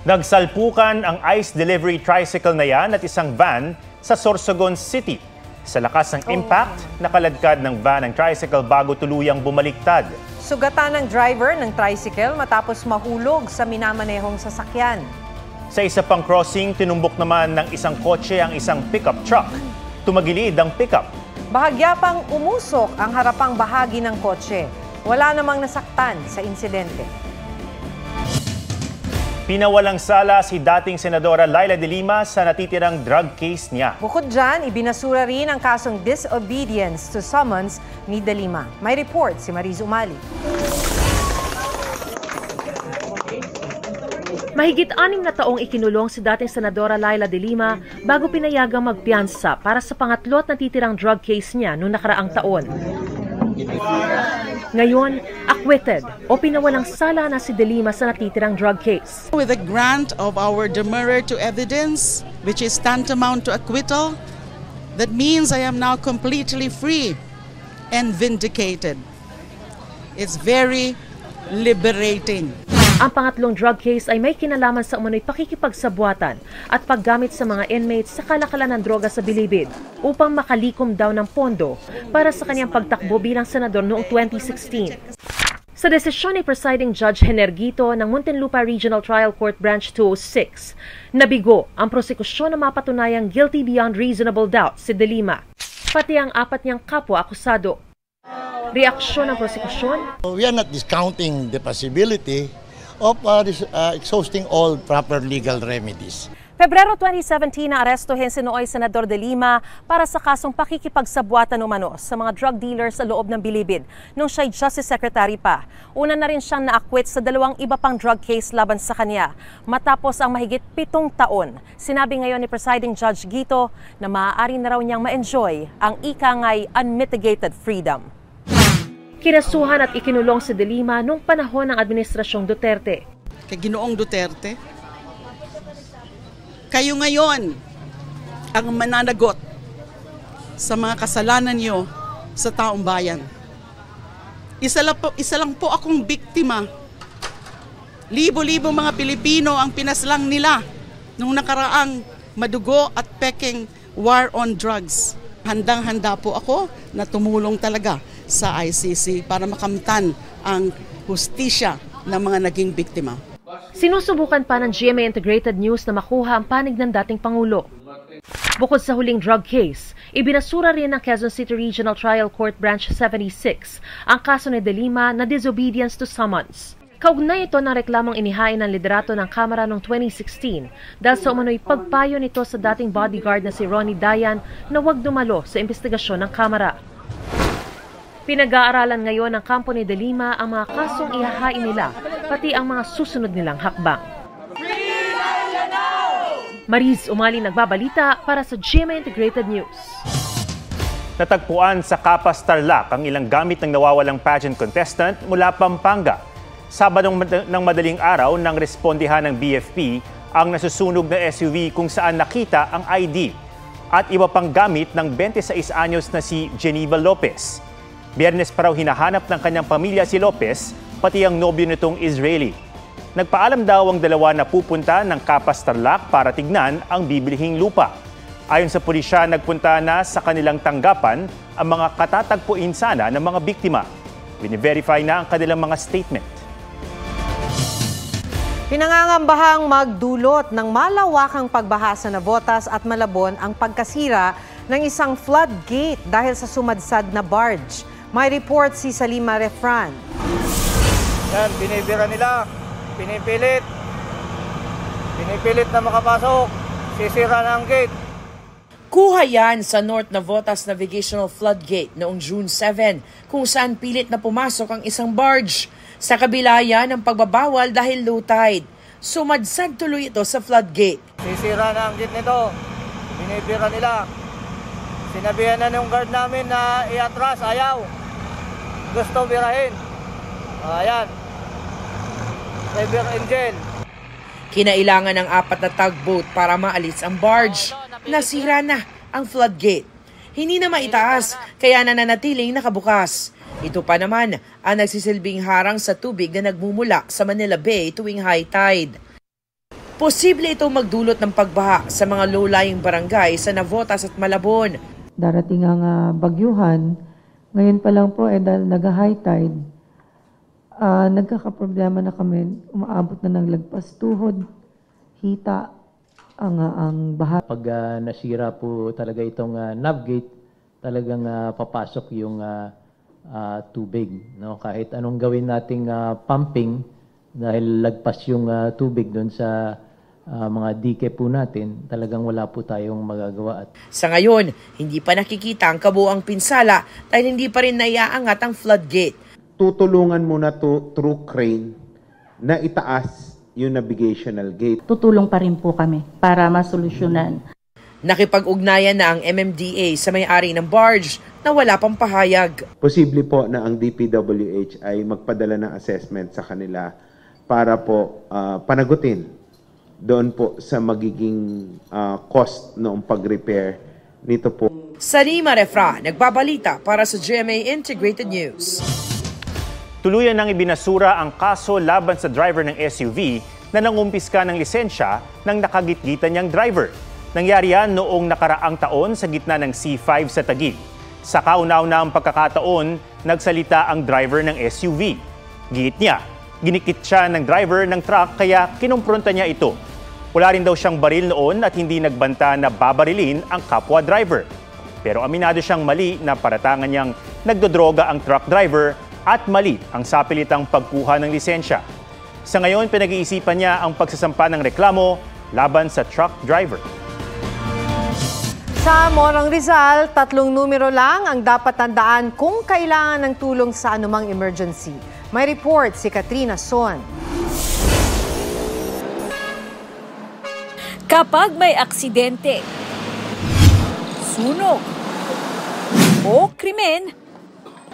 Nagsalpukan ang ice delivery tricycle na yan at isang van sa Sorsogon City. Sa lakas ng impact, nakaladkad ng van ang tricycle bago tuluyang bumaliktad. Sugatan ng driver ng tricycle matapos mahulog sa minamanehong sasakyan. Sa isa pang crossing, tinumbok naman ng isang kotse ang isang pickup truck. Tumagilid ang pickup. Bahagya pang umusok ang harapang bahagi ng kotse. Wala namang nasaktan sa insidente. Pinawalang sala si dating Senadora Leila de Lima sa natitirang drug case niya. Bukod dyan, ibinasura rin ang kasong disobedience to summons ni de Lima. May report si Mariz Umali. Mahigit 6 na taong ikinulong si dating Senadora Leila de Lima bago pinayagang magpiyansa para sa pangatlo at natitirang drug case niya noong nakaraang taon. Ngayon, acquitted o pinawalang sala na si de Lima sa natitirang drug case. With the grant of our demurrer to evidence, which is tantamount to acquittal, that means I am now completely free and vindicated. It's very liberating. Ang pangatlong drug case ay may kinalaman sa umano'y pakikipagsabwatan at paggamit sa mga inmates sa kalakalan ng droga sa Bilibid upang makalikom daw ng pondo para sa kanyang pagtakbo bilang senador noong 2016. Sa desisyon ni Presiding Judge Henergito ng Muntinlupa Regional Trial Court Branch 206, nabigo ang prosekusyon na mapatunayang guilty beyond reasonable doubt si de Lima, pati ang 4 niyang kapwa-akusado. Reaksyon ng prosekusyon? We are not discounting the possibility of exhausting all proper legal remedies. Pebrero 2017 na arestuhin si Nooy Senador de Lima para sa kasong pakikipagsabwatan umano sa mga drug dealers sa loob ng Bilibid nung siya'y Justice Secretary pa. Una na rin siyang na-acquit sa 2 iba pang drug case laban sa kanya matapos ang mahigit 7 taon. Sinabi ngayon ni Presiding Judge Gito na maaari na raw niyang ma-enjoy ang ikangay unmitigated freedom. Kinasuhan at ikinulong si de Lima noong panahon ng Administrasyong Duterte. Kay Ginoong Duterte, kayo ngayon ang mananagot sa mga kasalanan niyo sa taong bayan. Isa lang po akong biktima. Libo-libo mga Pilipino ang pinaslang nila nung nakaraang madugo at peking war on drugs. Handang-handa po ako na tumulong talaga sa ICC para makamtan ang hustisya ng mga naging biktima. Sinusubukan pa ng GMA Integrated News na makuha ang panig ng dating Pangulo. Bukod sa huling drug case, ibinasura rin ng Quezon City Regional Trial Court Branch 76 ang kaso ni de Lima na disobedience to summons. Kaugnay ito ng reklamong inihain ng liderato ng Kamara noong 2016 dahil sa umano'y pagpayo nito sa dating bodyguard na si Ronnie Dayan na huwag dumalo sa investigasyon ng Kamara. Pinag-aaralan ngayon ng kampo ni de Lima ang mga kasong ihahain nila, pati ang mga susunod nilang hakbang. Mariz Umali nagbabalita para sa GMA Integrated News. Natagpuan sa Capas, Tarlac ang ilang gamit ng nawawalang pageant contestant mula Pampanga. Sabadong ng madaling araw nang respondihan ng BFP ang nasusunog na SUV kung saan nakita ang ID at iba pang gamit ng 26 anyos na si Geneva Lopez. Biyernes pa raw hinahanap ng kanyang pamilya si Lopez, pati ang nobyo nitong Israeli. Nagpaalam daw ang dalawa na pupunta ng Capas, Tarlac para tignan ang bibilihing lupa. Ayon sa pulisya, nagpunta na sa kanilang tanggapan ang mga katatagpuin sana ng mga biktima. Bine-verify na ang kanilang mga statement. Pinangangambahang magdulot ng malawakang pagbaha sa Navotas at Malabon ang pagkasira ng isang floodgate dahil sa sumadsad na barge. May report si Salima Refran. Yan, binibira nila, pinipilit na makapasok, sisira na ang gate. Kuha yan sa North Navotas Navigational Floodgate noong June 7 kung saan pilit na pumasok ang isang barge. Sa kabila yan ang pagbabawal dahil low tide. Sumadsad tuloy ito sa floodgate. Sisira na ang gate nito, binibira nila. Sinabihan na ng guard namin na iatras, ayaw. Gusto birahin. Ayan. Cyber Angel. Kinailangan ng 4 na tugboat para maalis ang barge. Nasira na ang floodgate. Hindi na maitaas, kaya nananatiling nakabukas. Ito pa naman ang nagsisilbing harang sa tubig na nagmumula sa Manila Bay tuwing high tide. Posible itong magdulot ng pagbaha sa mga low-lying barangay sa Navotas at Malabon. Darating ang bagyuhan, ngayon pa lang po dahil nag-high tide, nagkakaproblema na kami, umaabot na ng lagpas tuhod, hita ang baha. Pag nasira po talaga itong navigate, talagang papasok yung tubig. No? Kahit anong gawin nating pumping, dahil lagpas yung tubig doon sa mga dike po natin, talagang wala po tayong magagawa. Sa ngayon, hindi pa nakikita ang kabuuang pinsala dahil hindi pa rin naiaangat ang floodgate. Tutulungan muna through crane na itaas yung navigational gate. Tutulong pa rin po kami para masolusyonan. Nakipag-ugnayan na ang MMDA sa may-ari ng barge na wala pang pahayag. Posible po na ang DPWH ay magpadala ng assessment sa kanila para po panagutin doon po sa magiging cost noong pag-repair nito po. Sarima Refra, nagbabalita para sa GMA Integrated News. Tuluyan nang ibinasura ang kaso laban sa driver ng SUV na nangumpiska ng lisensya ng nakagitgitan niyang driver. Nangyari yan noong nakaraang taon sa gitna ng C5 sa Taguig. Sa kauna-unahang pagkakataon, nagsalita ang driver ng SUV. Git niya, ginikit siya ng driver ng truck kaya kinumpronta niya ito. Wala rin daw siyang baril noon at hindi nagbanta na babarilin ang kapwa driver. Pero aminado siyang mali na paratangan niyang nagdodroga ang truck driver at mali ang sapilitang pagkuha ng lisensya. Sa ngayon, pinag-iisipan niya ang pagsasampa ng reklamo laban sa truck driver. Sa Morong Rizal, 3 numero lang ang dapat tandaan kung kailangan ng tulong sa anumang emergency. May report si Katrina Son. Kapag may aksidente, sunog o krimen,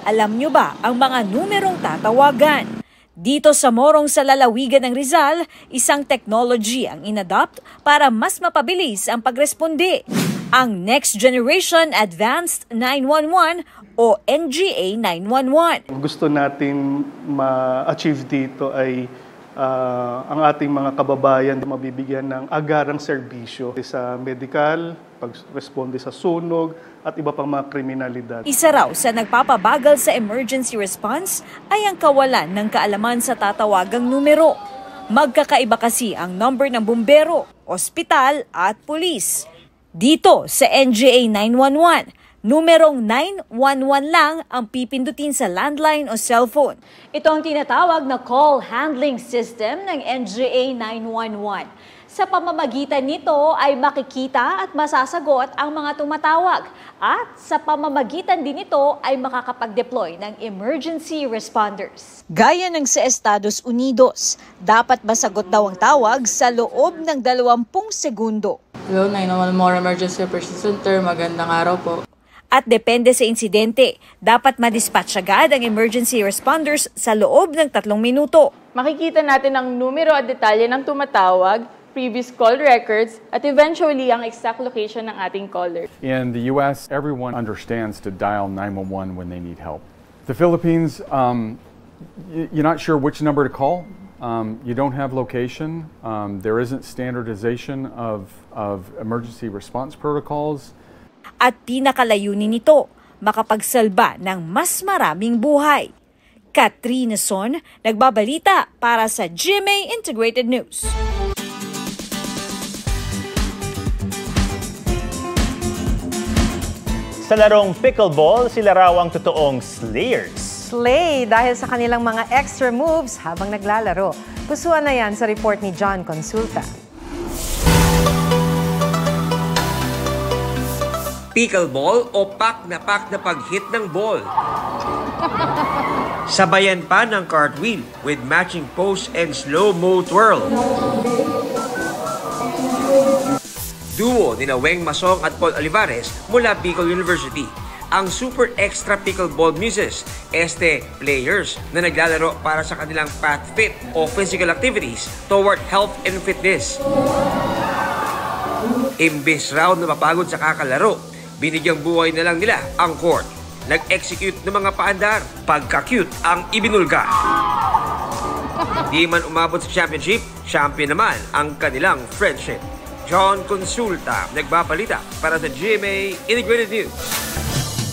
alam nyo ba ang mga numerong tatawagan? Dito sa Morong sa lalawigan ng Rizal, isang technology ang inadopt para mas mapabilis ang pagresponde. Ang Next Generation Advanced 911 o NGA 911. Gusto natin ma-achieve dito ay ang ating mga kababayan mabibigyan ng agarang serbisyo sa medical, pag-responde sa sunog, at iba pang mga kriminalidad. Isa raw sa nagpapabagal sa emergency response ay ang kawalan ng kaalaman sa tatawagang numero. Magkakaiba kasi ang number ng bumbero, ospital at pulis. Dito sa NGA 911, numerong 911 lang ang pipindutin sa landline o cellphone. Ito ang tinatawag na call handling system ng NGA 911. Sa pamamagitan nito ay makikita at masasagot ang mga tumatawag. At sa pamamagitan din nito ay makakapag-deploy ng emergency responders. Gaya ng sa Estados Unidos, dapat masagot daw ang tawag sa loob ng 20 segundo. Hello, 911 More Emergency Operations Center. Magandang araw po. At depende sa insidente, dapat madispatch agad ang emergency responders sa loob ng 3 minuto. Makikita natin ang numero at detalye ng tumatawag, previous call records, at eventually ang exact location ng ating caller. In the U.S., everyone understands to dial 911 when they need help. The Philippines, you're not sure which number to call. You don't have location. There isn't standardization of emergency response protocols. At pinakalayunin nito, makapagsalba ng mas maraming buhay. Katrina Son, nagbabalita para sa GMA Integrated News. Sa larong pickleball, sila raw ang totoong slayers. Slay dahil sa kanilang mga extra moves habang naglalaro. Pusuan na yan sa report ni John Consulta. Pickleball o pak na pag-hit ng ball. Sabayan pa ng cartwheel with matching pose and slow-mo twirl. Duo ni Weng Masong at Paul Olivares mula Bicol University. Ang Super Extra Pickleball Muses, players na naglalaro para sa kanilang path fit o physical activities toward health and fitness. Imbes raw na mapagod sa kakalaro, binigyang buhay na lang nila ang court. Nag-execute ng mga paandar. Pagka-cute ang ibinulga. Di man umabot sa championship, champion naman ang kanilang friendship. John Consulta, nagbabalita para sa GMA Integrated News.